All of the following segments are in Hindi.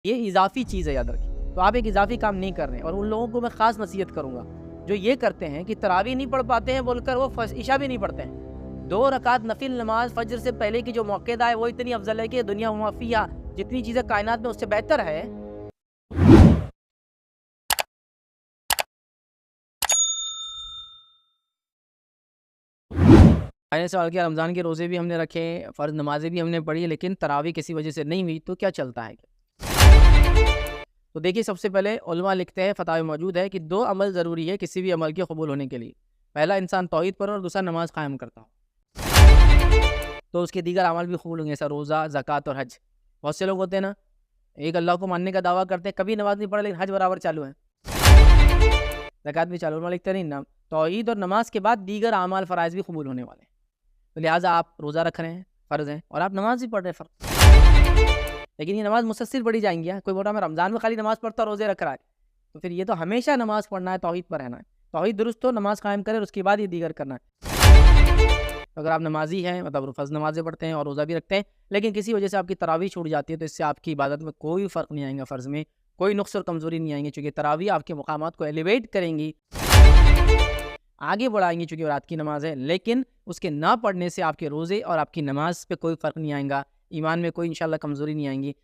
ये इजाफ़ी चीज़ है, याद रखिए। तो आप एक इजाफ़ी काम नहीं कर रहे हैं। और उन लोगों को मैं ख़ास नसीहत करूँगा जो ये करते हैं कि तरावी नहीं पढ़ पाते हैं बोलकर वो इशा भी नहीं पढ़ते हैं। 2 रकात नफ़िल नमाज़ फ़ज्र से पहले की जो मौक़िदा है वो इतनी अफ़ज़ल है कि दुनिया व मा फ़ीहा, जितनी चीज़ें कायनात में उससे बेहतर है। मैंने सवाल किया, रमज़ान के रोज़े भी हमने रखे, फ़र्ज़ नमाज़ें भी हमने पढ़ी, लेकिन तरावी किसी वजह से नहीं हुई, तो क्या चलता है? तो देखिए, सबसे पहले उलमा लिखते हैं, फ़तावा में मौजूद है कि 2 अमल ज़रूरी है किसी भी अमल के कबूल होने के लिए। पहला, इंसान तौहीद पर और दूसरा नमाज़ कायम करता हो। तो उसके दीगर अमल भी कबूल होंगे, जैसा रोज़ा, ज़कात और हज। बहुत से लोग होते हैं ना, एक अल्लाह को मानने का दावा करते हैं, कभी नमाज़ नहीं पढ़ा, लेकिन हज बराबर चालू है, ज़कात भी चालू। उलमा लिखते नहीं ना, तौहीद और नमाज के बाद दीगर अमाल फ़राइज़ भी कबूल होने वाले हैं। तो लिहाजा आप रोज़ा रख रहे हैं, फ़र्ज़ है, और आप नमाज़ भी पढ़ रहे हैं, फ़र्ज़। लेकिन ये नमाज़ मुसलसल पढ़ी जाएँगी। कोई बोल रहा है मैं रमज़ान में खाली नमाज़ पढ़ता रोज़े रख रहा है, तो फिर ये तो हमेशा नमाज़ पढ़ना है, तौहीद पर रहना है। तौहीद दुरुस्त हो, नमाज़ कायम करें और उसके बाद ये दीगर करना है। तो अगर आप नमाज़ी हैं, मतलब फ़र्ज़ नमाज़ें पढ़ते हैं और रोज़ा भी रखते हैं, लेकिन किसी वजह से आपकी तरावी छूट जाती है, तो इससे आपकी इबादत में कोई फ़र्क नहीं आएगा, फ़र्ज़ में कोई नुक़्स और कमज़ोरी नहीं आएँगी, चूँकि तरावी आपके मक़ामात को एलिवेट करेंगी, आगे बढ़ाएँगी, चूँकि रात की नमाज़ है। लेकिन उसके ना पढ़ने से आपके रोज़े और आपकी नमाज़ पे कोई फ़र्क नहीं आएगा, ईमान में कोई इंशाअल्लाह कमज़ोरी नहीं आएँगी।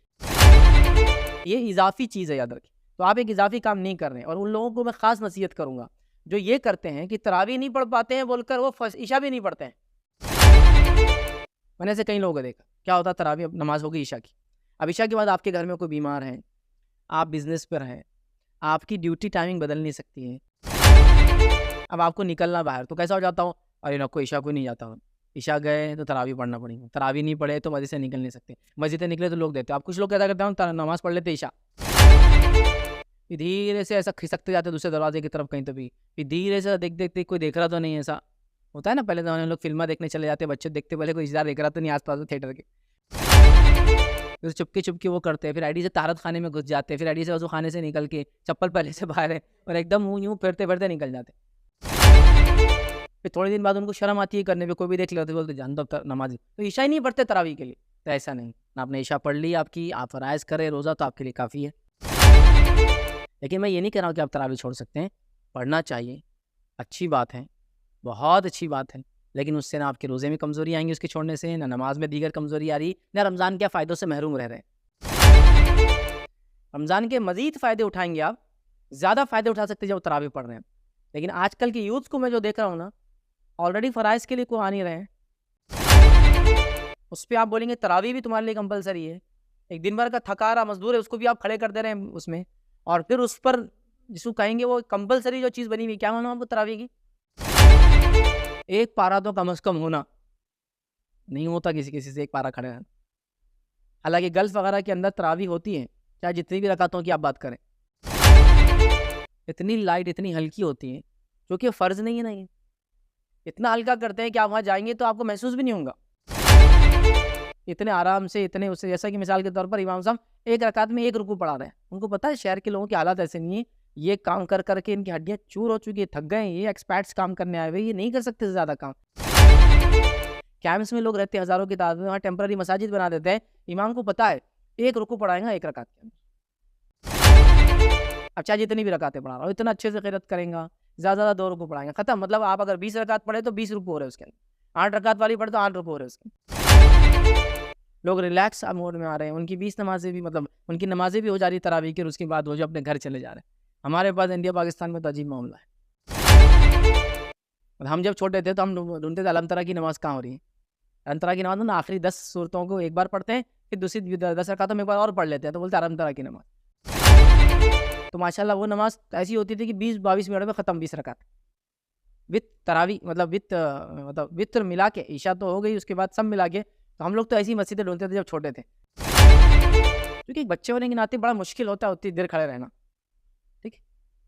ये इजाफ़ी चीज़ है, याद रखिए। तो आप एक इजाफ़ी काम नहीं कर रहे हैं। और उन लोगों को मैं ख़ास नसीहत करूँगा जो ये करते हैं कि तरावी नहीं पढ़ पाते हैं बोलकर वो इशा भी नहीं पढ़ते हैं। मैंने ऐसे कई लोगों को देखा। क्या होता है, तरावी अब नमाज़ हो गई इशा की। अब इशा के बाद आपके घर में कोई बीमार है, आप बिज़नेस पर हैं, आपकी ड्यूटी टाइमिंग बदल नहीं सकती है। अब आपको निकलना बाहर, तो कैसा हो जाता हूँ, अरे नको इशा को नहीं जाता हूँ। इशा गए तो तरावी पढ़ना पड़ेगा, तरावी नहीं पढ़े तो मस्जिद से निकल नहीं सकते, मस्जिद से निकले तो लोग देते हैं। अब कुछ लोग क्या करते हैं, नमाज़ पढ़ लेते इशा, फिर धीरे से ऐसा खिसकते जाते दूसरे दरवाजे की तरफ कहीं, तो भी फिर धीरे से देखते कोई देख रहा तो नहीं, ऐसा होता है ना। पहले ज़माने में लोग फ़िल्में देखने चले जाते, बच्चे देखते, पहले कोई रिश्तेदार देख रहा तो नहीं आस-पास थिएटर के। फिर चुपके-चुपके वो करते हैं, फिर आईडी से तारत खाने में घुस जाते हैं, फिर आईडी से वज़ू खाने से निकल के चप्पल पहले से बाहर है और एकदम मुँह यूँ फेरते-फेरते निकल जाते। फिर थोड़े दिन बाद उनको शर्म आती है करने पे, कोई भी देख लेते, बोलते जान दो अब नमाज़ी, तो इशा ही नहीं पढ़ते तरावी के लिए। तो ऐसा नहीं, आपने इशा पढ़ ली, आपकी आप फ़राइज़ करें, रोज़ा तो आपके लिए काफ़ी है। लेकिन मैं ये नहीं कह रहा हूँ कि आप तरावी छोड़ सकते हैं, पढ़ना चाहिए, अच्छी बात है, बहुत अच्छी बात है। लेकिन उससे ना आपके रोज़े में कमज़ोरी आएँगी उसके छोड़ने से, ना नमाज़ में दीगर कमज़ोरी आ रही, ना रमज़ान के फ़ायदों से महरूम रह रहे हैं। रमज़ान के मज़ीद फ़ायदे उठाएँगे आप, ज़्यादा फ़ायदे उठा सकते हैं जब तरावी पढ़ रहे हैं। लेकिन आजकल के यूथ को मैं जो देख रहा हूँ ना, ऑलरेडी फ़राइज़ के लिए को आ नहीं रहे हैं। उस पे आप बोलेंगे तरावी भी तुम्हारे लिए कंपल्सरी है। एक दिन भर का थका रहा मज़दूर है, उसको भी आप खड़े कर दे रहे हैं उसमें, और फिर उस पर जिसको कहेंगे वो कंपल्सरी जो चीज़ बनी हुई, क्या मालूम आपको तरावी की? एक पारा तो कम से कम होना, नहीं होता किसी से एक पारा खड़े रहना। हालाँकि गल्फ़ वगैरह के अंदर तरावी होती है, चाहे जितनी भी रकातों की आप बात करें। इतनी लाइट, इतनी हल्की होती है, जो कि फ़र्ज़ नहीं है ना ये। इतना हल्का करते हैं कि आप वहाँ जाएँगे तो आपको महसूस भी नहीं होगा। इतने आराम से, इतने उससे, जैसा कि मिसाल के तौर पर इमाम साहब एक रकात में 1 रुकू पढ़ा रहे हैं। उनको पता है शहर के लोगों की हालत ऐसे नहीं है, ये काम कर के इनकी हड्डियाँ चूर हो चुकी है, थक गए हैं, ये एक्सपर्ट्स काम करने आए हुए, ये नहीं कर सकते ज़्यादा काम। कैंप्स में लोग रहते हैं हज़ारों की तादाद में, वहाँ टेम्परेरी मसाजिद बना देते हैं। इमाम को पता है 1 रुकू पढ़ाएगा 1 रकात के अंदर। अब चाहे जितनी भी रकातें पढ़ा रहा हो, इतना अच्छे से क़िरात करेगा, ज़्यादा 2 रुकू पढ़ाएगा, खत्म। मतलब आप अगर 20 रकात पढ़े तो 20 रुकू हो रहे हैं उसके अंदर, 8 रकात वाली पढ़े तो 8 रुकू हो रहे हैं उसके। लोग रिलैक्स मोड में आ रहे हैं, उनकी 20 नमाज़ें भी, मतलब उनकी नमाज़ें भी हो जा रही तरावी की, और उसके बाद वो जो अपने घर चले जा रहे हैं। हमारे पास इंडिया पाकिस्तान में तो अजीब मामला है। और हम जब छोटे थे तो हम ढूँढते थे अलम तरा की नमाज़ कहाँ हो रही है। अलम तरा की नमाज़ ना आखिरी 10 सूरतों को एक बार पढ़ते हैं, फिर दूसरी 10 रकातों में एक बार और पढ़ लेते हैं, तो बोलते हैं अलम तरा की नमाज़। तो माशाअल्लाह वो नमाज़ ऐसी होती थी कि 20-22 मिनट में ख़त्म 20 रकात। विद तरावी, मतलब वित्र मिला के, इशा तो हो गई, उसके बाद सब मिला के। तो हम लोग तो ऐसी मस्जिदें ढूँढते थे जब छोटे थे। क्योंकि बच्चे होने के नाते बड़ा मुश्किल होता है उतनी देर खड़े रहना, ठीक है।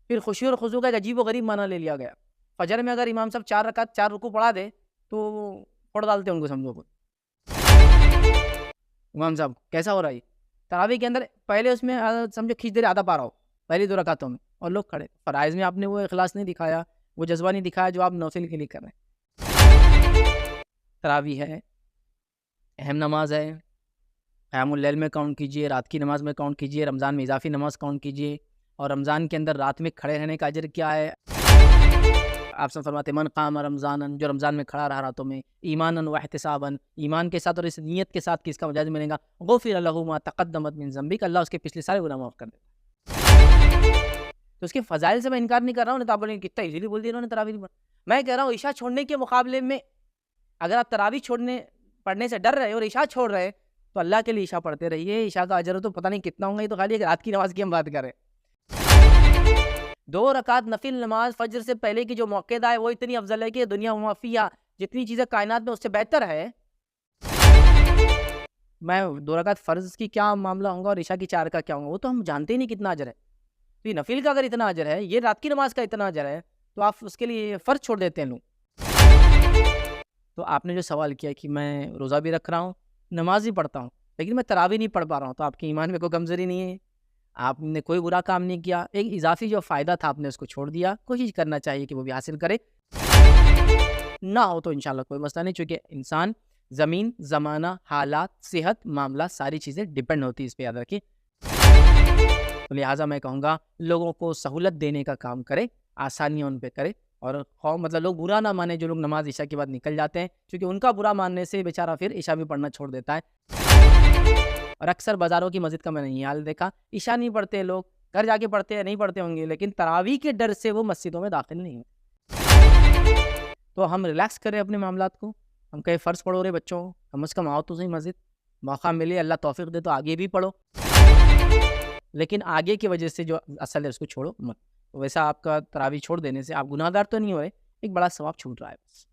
फिर खुशी और खुशू का एक अजीब-ओ-गरीब माना ले लिया गया। फजर में अगर इमाम साहब 4 रकात 4 रुकू पढ़ा दे, तो फोड़ डालते हैं उनको, समझो कोई। इमाम साहब कैसा हो रहा है ये? तरावी के अंदर पहले उसमें समझो खींच दे रहे आधा पारा हो, पहली 2 रकातों में, और लोग खड़े। फ़राइज़ में आपने वो इखलास नहीं दिखाया, वो जज़्बा नहीं दिखाया जो आप नौफ़िल के लिए कर रहे हैं। तरावी है, अहम नमाज़ है, क़यामुल लैल में काउंट कीजिए, रात की नमाज़ में काउंट कीजिए, रमज़ान में इज़ाफ़ी नमाज़ काउंट कीजिए, और रमज़ान के अंदर रात में खड़े रहने का अजर क्या है। आप सब फरमाते मन क़ाम रमज़ानन, जो रमज़ान में खड़ा रहा रातों में, ईमानन व एहतिसाबन, ईमान के साथ और इस नियत के साथ कि इसका मुजाज़ मिलेगा, गुफ़िर लहू मा तक़द्दमत मिन ज़ंबिक, अल्लाह उसके पिछले सारे गुनाह माफ़ कर देता। तो उसके फ़ज़ाइल से मैं इनकार नहीं कर रहा हूँ, नहीं तो आप बोलेंगे कितना ईज़िली बोल दिया इन्होंने तरावी नहीं पढ़ा। मैं कह रहा हूँ इशा छोड़ने के मुकाबले में अगर आप तरावी पढ़ने से डर रहे हो और इशा छोड़ रहे हैं, तो अल्लाह के लिए इशा पढ़ते रहिए। इशा का अजर तो पता नहीं कितना होगा, ये तो खाली एक रात की नमाज़ की हम बात करें। 2 रकात नफिल नमाज फज्र से पहले की जो मौक़िदा है वो इतनी अफजल है कि दुनिया व मा फ़ीहा, जितनी चीज़ें कायनात में उससे बेहतर है। मैं 2 रकात फ़र्ज़ की क्या मामला होगा और इशा की 4 का क्या होगा, वो तो हम जानते ही नहीं कितना अजर है। तो ये नफिल का अगर इतना अजर है, ये रात की नमाज का इतना अजर है, तो आप उसके लिए फ़र्ज़ छोड़ देते हैं लोग। तो आपने जो सवाल किया कि मैं रोज़ा भी रख रहा हूँ, नमाज़ भी पढ़ता हूँ, लेकिन मैं तरावी नहीं पढ़ पा रहा हूँ, तो आपके ईमान में कोई कमज़ोरी नहीं है। आपने कोई बुरा काम नहीं किया, एक इज़ाफ़ी जो फ़ायदा था आपने उसको छोड़ दिया। कोशिश करना चाहिए कि वो भी हासिल करे। ना हो तो इंशाअल्लाह कोई मसला नहीं, चूँकि इंसान, ज़मीन, ज़माना, हालात, सेहत, मामला सारी चीज़ें डिपेंड होती है, इस पे याद रखिए। तो लिहाज़ा मैं कहूँगा लोगों को सहूलत देने का काम करे, आसानियाँ उन पे करे, और मतलब लोग बुरा ना माने जो लोग नमाज़ इशा के बाद निकल जाते हैं, क्योंकि उनका बुरा मानने से बेचारा फिर इशा भी पढ़ना छोड़ देता है। और अक्सर बाज़ारों की मस्जिद का मैंने ये हाल देखा, इशा नहीं पढ़ते लोग, घर जाके पढ़ते हैं, नहीं पढ़ते होंगे, लेकिन तरावी के डर से वो मस्जिदों में दाखिल नहीं होते। तो हम रिलैक्स करें अपने मामलात को, हम कहें फ़र्ज़ पढ़ो रे बच्चों, कम से कम आओ तो सही मस्जिद, मौका मिले, अल्लाह तौफ़ीक़ दे तो आगे भी पढ़ो, लेकिन आगे की वजह से जो असल है उसको छोड़ो मत। तो वैसा आपका तरावी छोड़ देने से आप गुनाहगार तो नहीं हो रहे, एक बड़ा सवाब छूट रहा है बस।